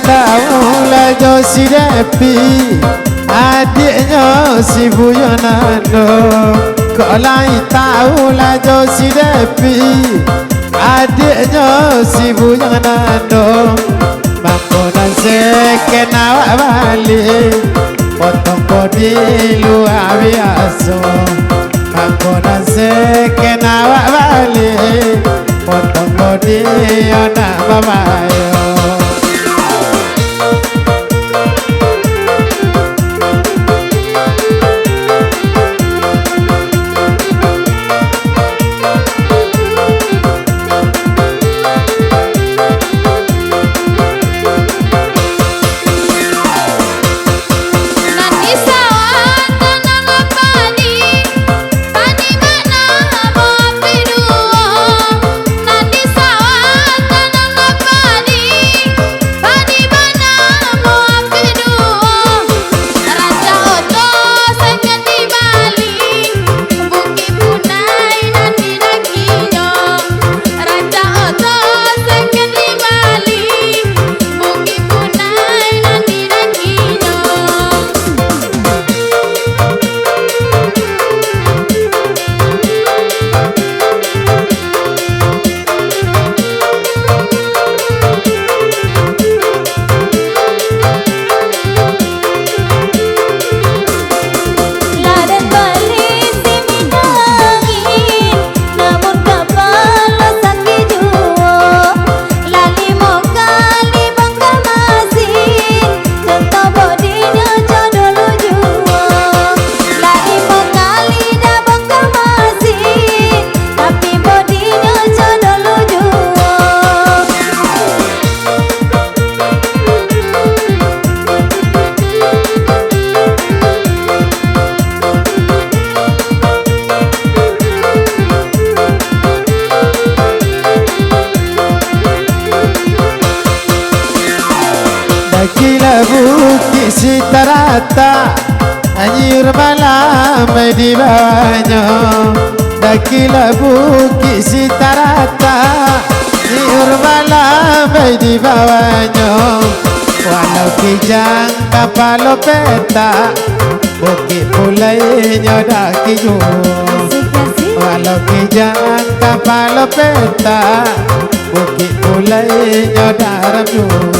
tahu lajo si Depi, adiknya si Bu Yonando. Kau lain tahu lajo si Depi, adiknya si Bu Yonando. Makona seken awak balik, potong bodi luar biasa. Makona seken awak balik, potong bodi anak babayo. Gila bukit si tarata, anjir malam di bawahnya. Dakilah bukit si tarata, anjir malam di bawahnya. Walau kijang kapal peta, bukit mulainya daki jauh. Walau kijang kapal peta, bukit mulainya daram jauh.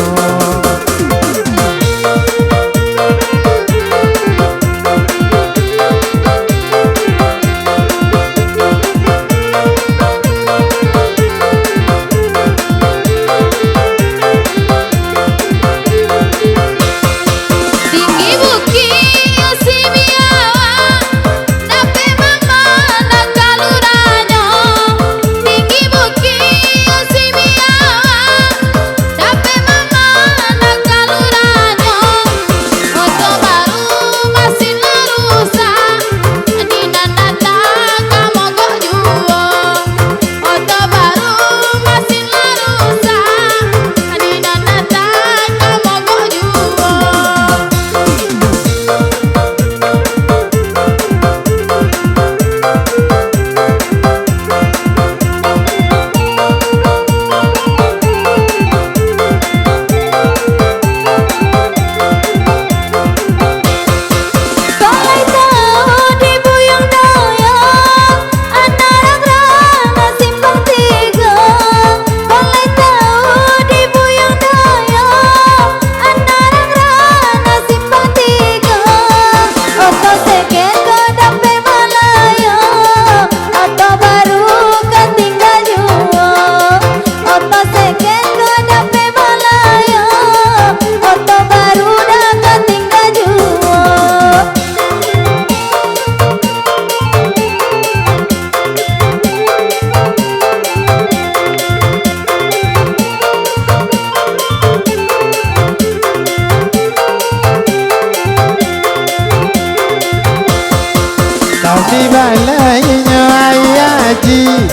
Di balainya Ayaji,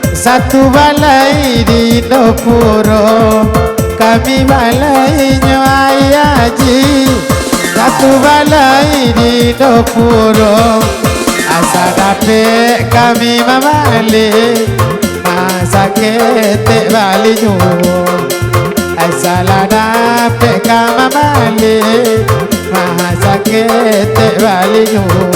satu balai di Nopuro. Kami balainya Ayaji, satu balai di Nopuro. Asa dapet kami membalik, masa ketek balik jauh. salah dapet kama balik maha sakit balik nyuruh.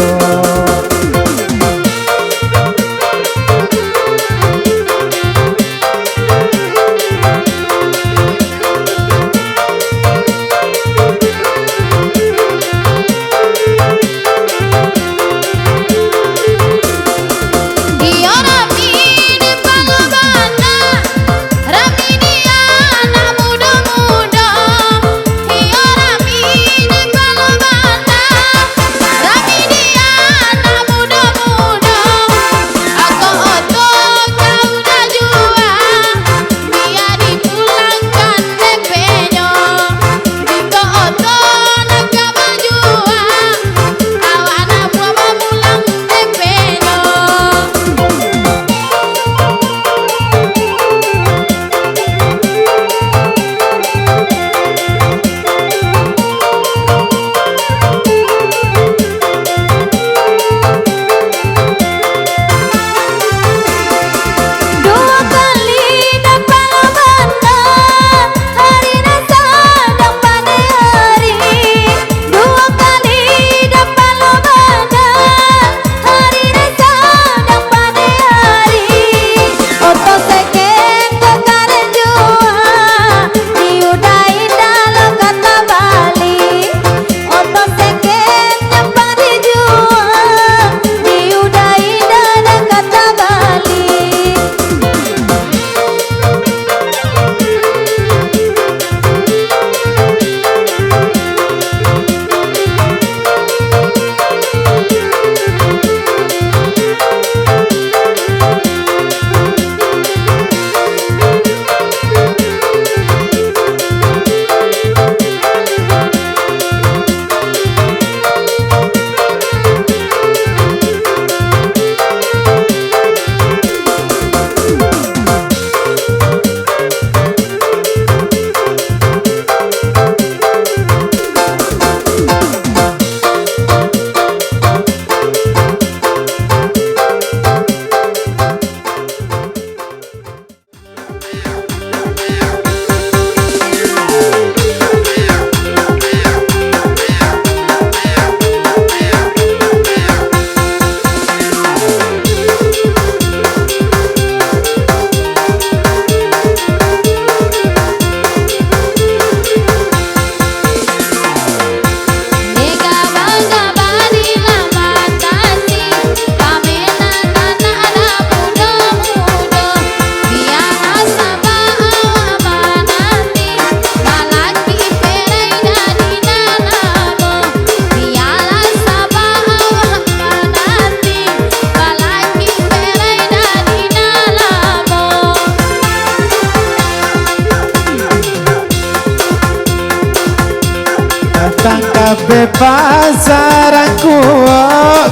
Bebasaranku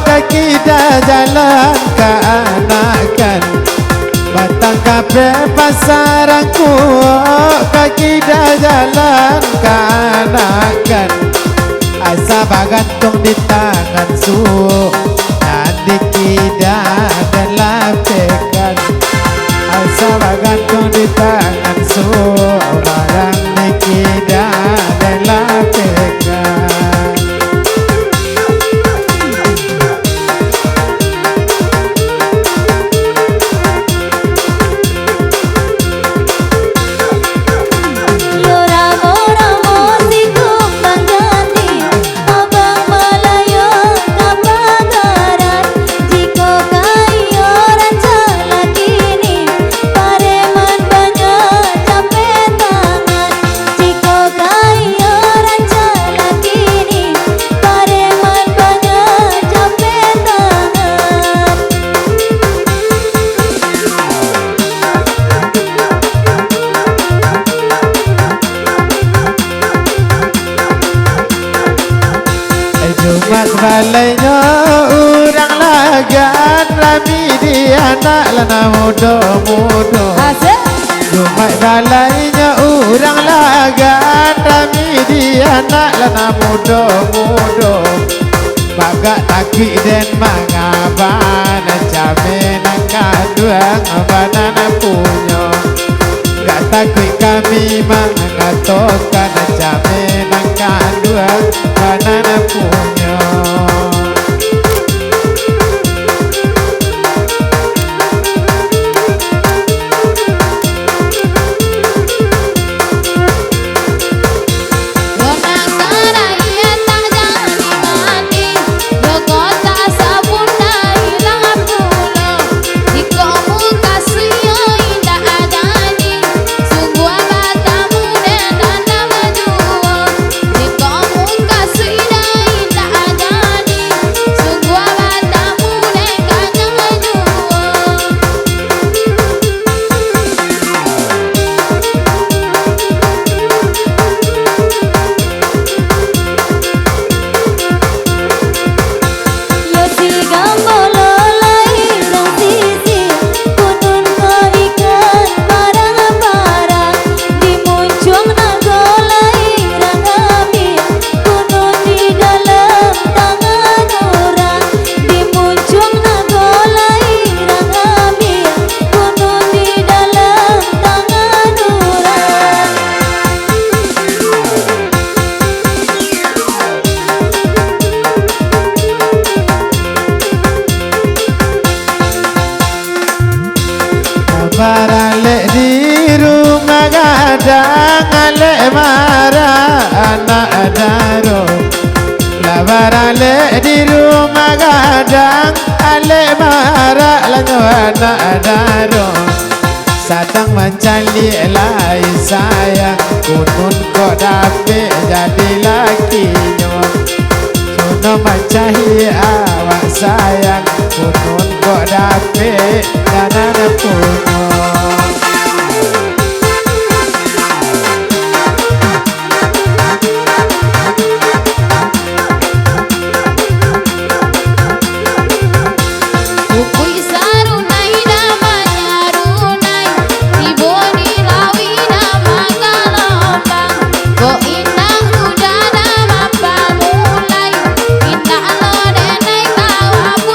kaki dah jalan keanakan batang kebebasaranku kaki dah jalan keanakan asa bagantung di tangan su nanti kita dan lapekan asa bagantung di tangan su barang kita dan lapekan. Jumat balainya urang lagan rami di anak lana muda-muda. Jumat balainya urang lagan rami di anak lana muda-muda. Bagak taki dan mangaban camen kaduang banana punya. Gak takut kami mengatakan jaminan kedua mana punya. Barale di rumah gadang ale marah anak daro. La barale di rumah gadang ale marah lanyo anak daro. Satang mencari lai sayang kunun kok dapet jadi lakinya. Suno mencari awak sayang kunun kok dapet dan punya. Indah lo denai kau abu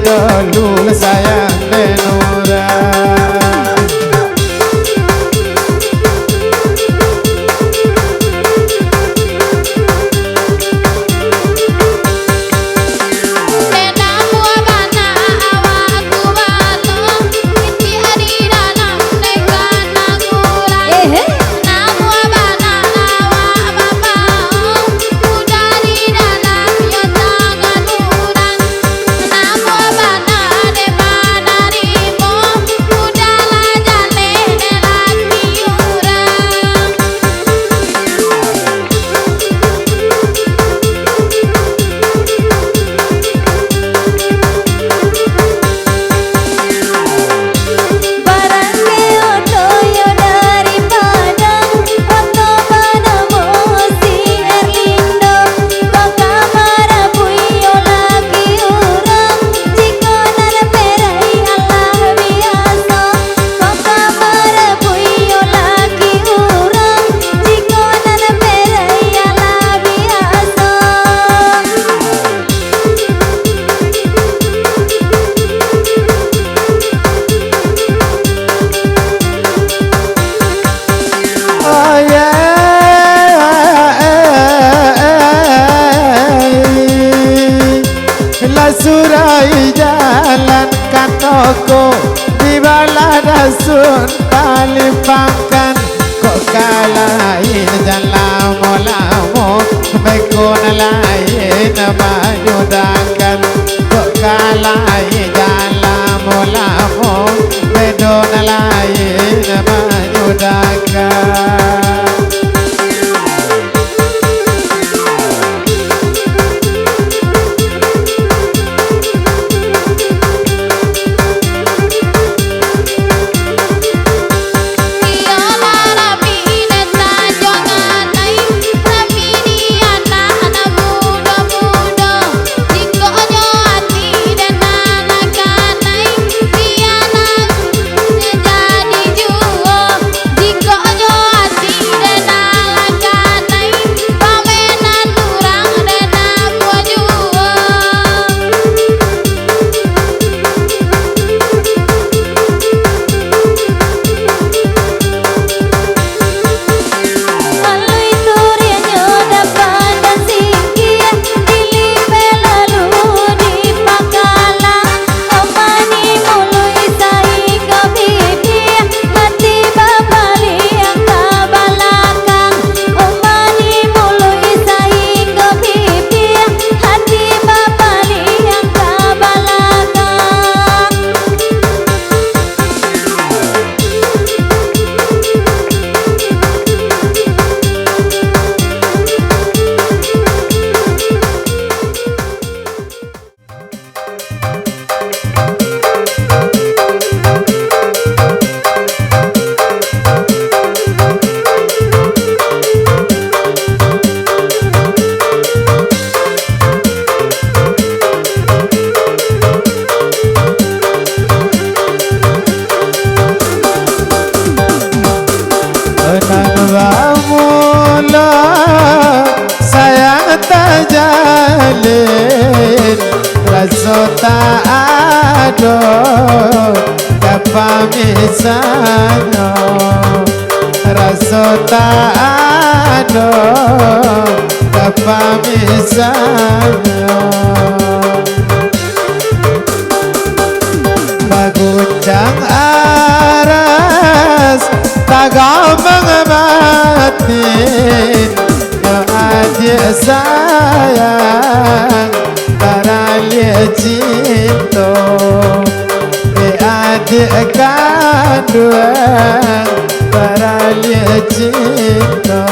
dulu sayang denura. Surai jalankan toko di balada sun paling pangkan kok kalahin jalan lamo bekon lain menyudakan kok kalahin jalan lamo bedon lain menyudakan. Jalin rasa tak ada kapamisano rasa tak ada kapamisano baguncang aras tak gampang mati adik sayang barali cinta adik kandung barali cinta.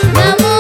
Namun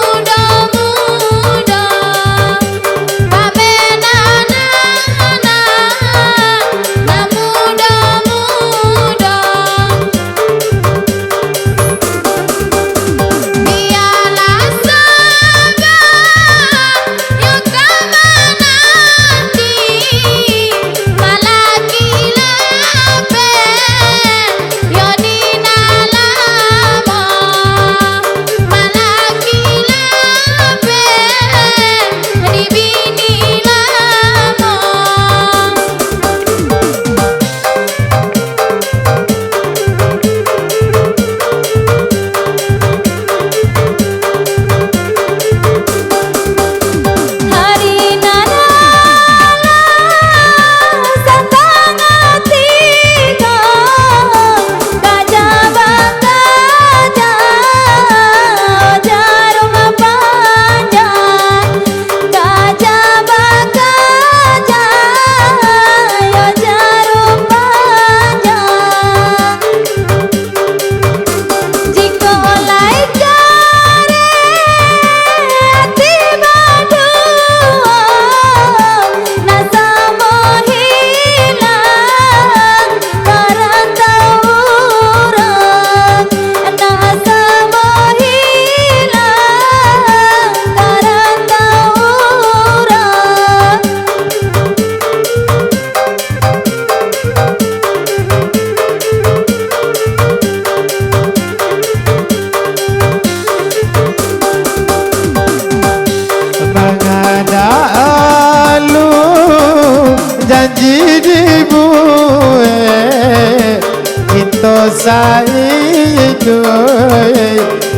saidu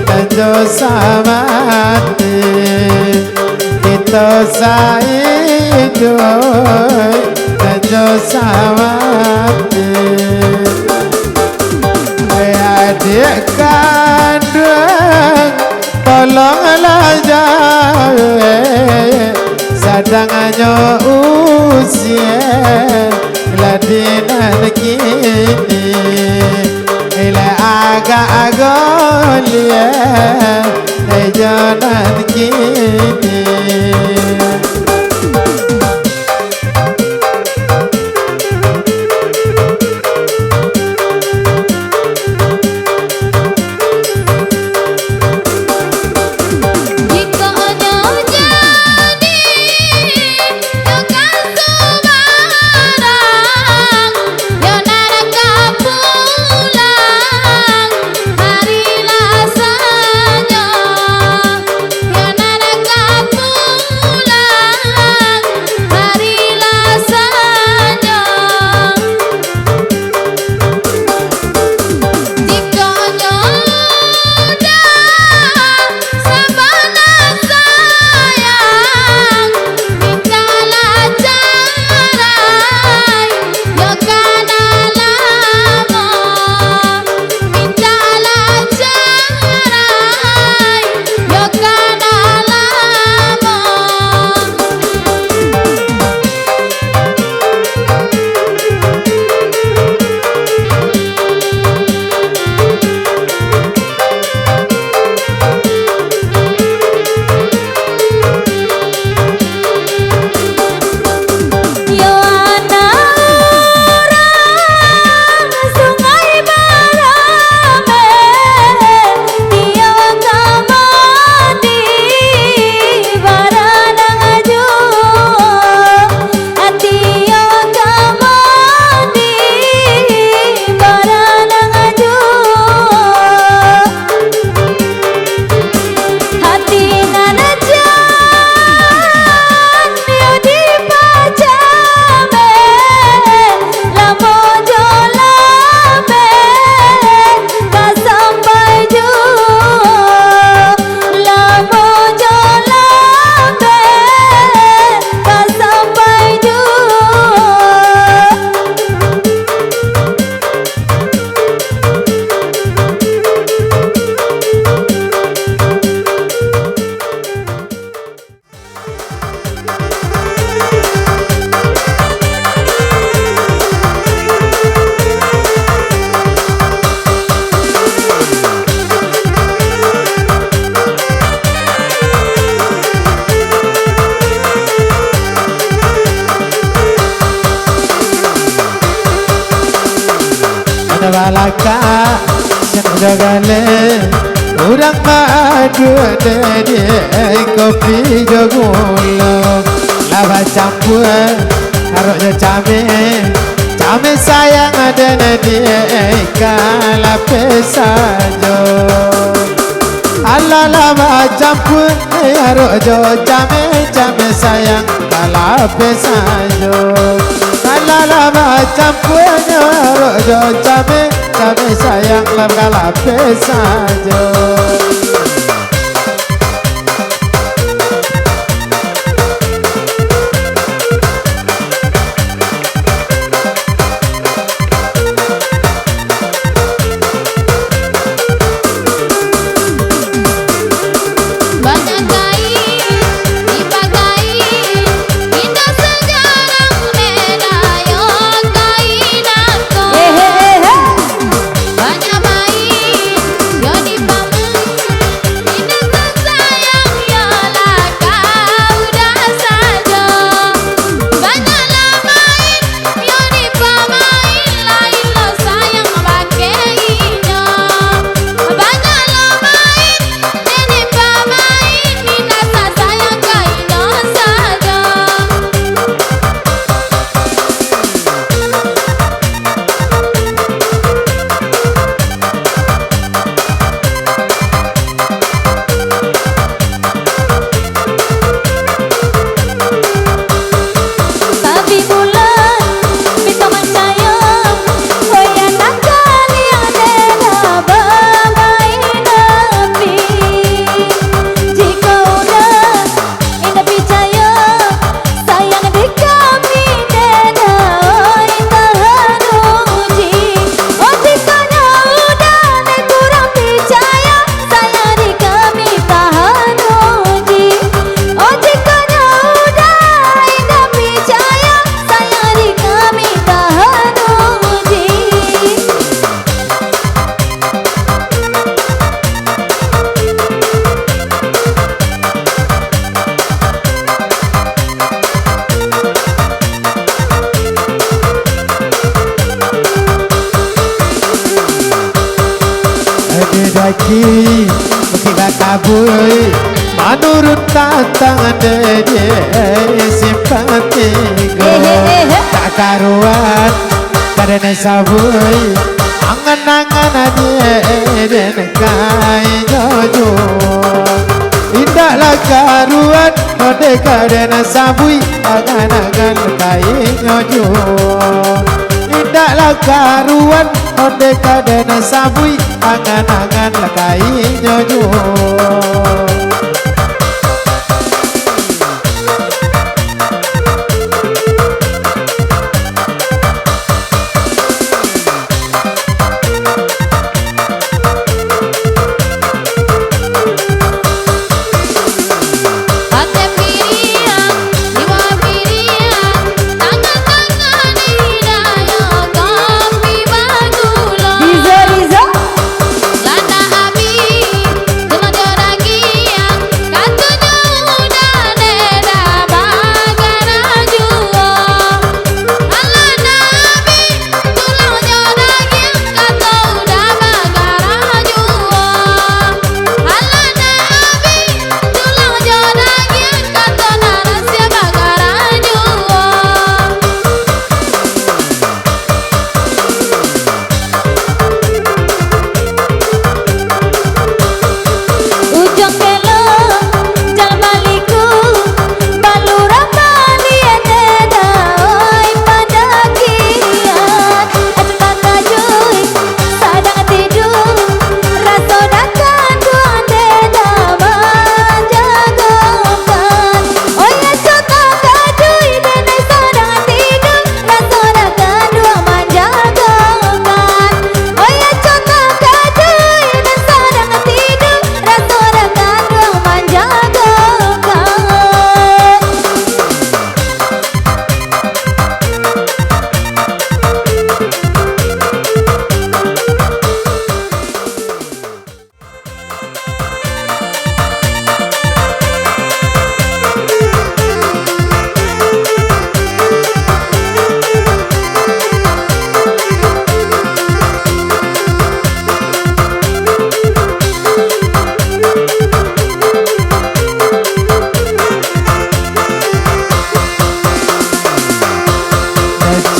Tanjo samati Kita saidu Tanjo samati Adik kandung tolonglah jawe Sadangannya usia ladinan kini Ila agak-agak liat jalan kini Balaka senjagale urang madu dari kopi jogulo lava campur harok came sayang ada dia kala pesajo ala lava campur harok came sayang kala pesajo ala lava campur harok came sayang kala pesajo bagi Bagi kabui Menurut tantangan dia simpati tak karuan karena sabui angan-angan dia kai jojo indahlah karuan ode karena sabui angan-angan kai jojo indahlah karuan ode karena sabui angan-angan kai jojo.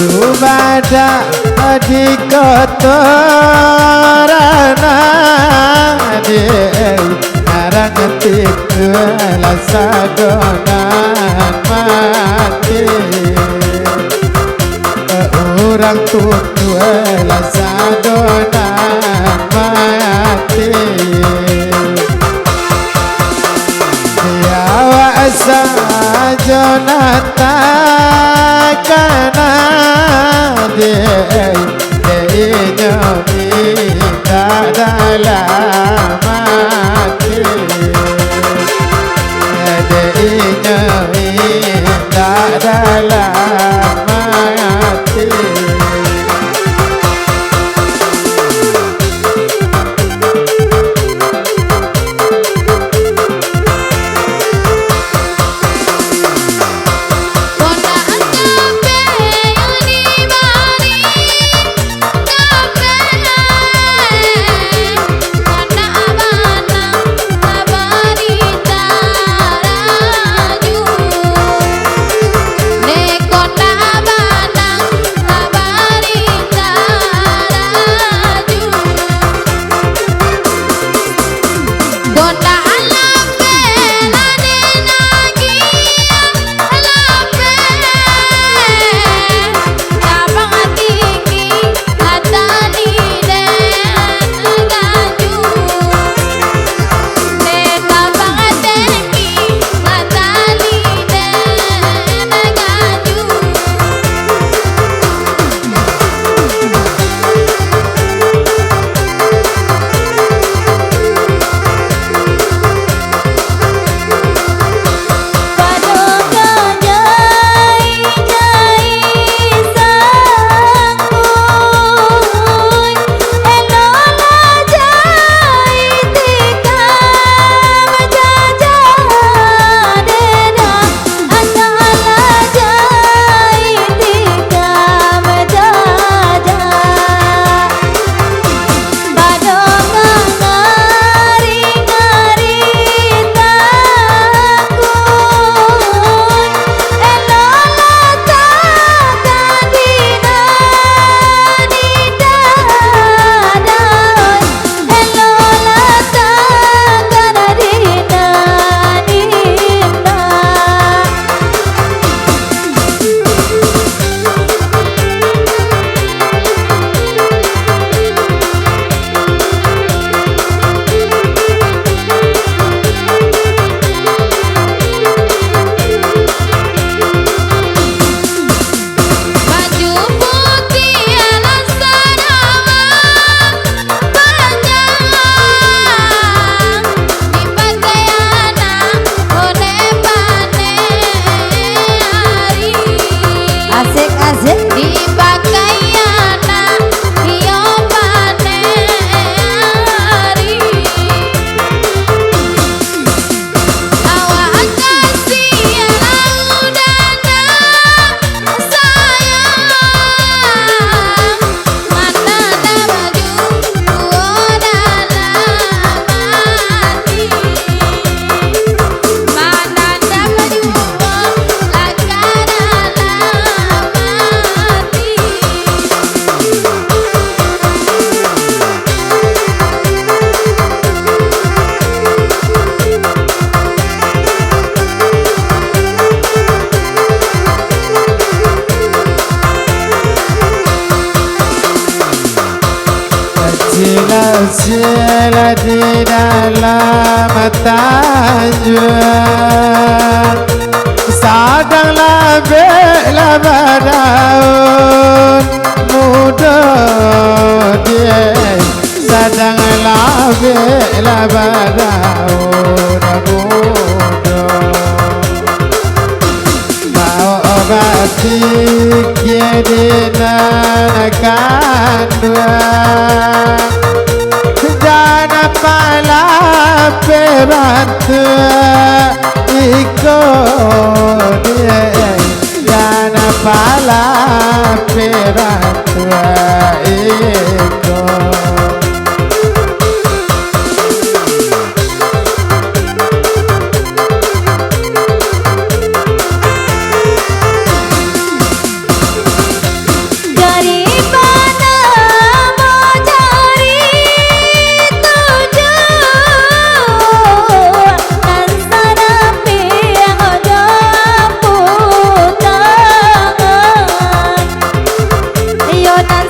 Subada di kotorana di narang ketik lasadonan mati orang tutu lasadonan mati Yawa asa Jonathan kana de nyomi dalamati de nyomi dalamati Kota Ancape Sila di dalam tanjung Sadanglah bela berdaun muda dia Sadanglah bela berdaun muda Mau obati kini kandua Jana pala perantua Iko dia Jana pala perantua Iko Yo tan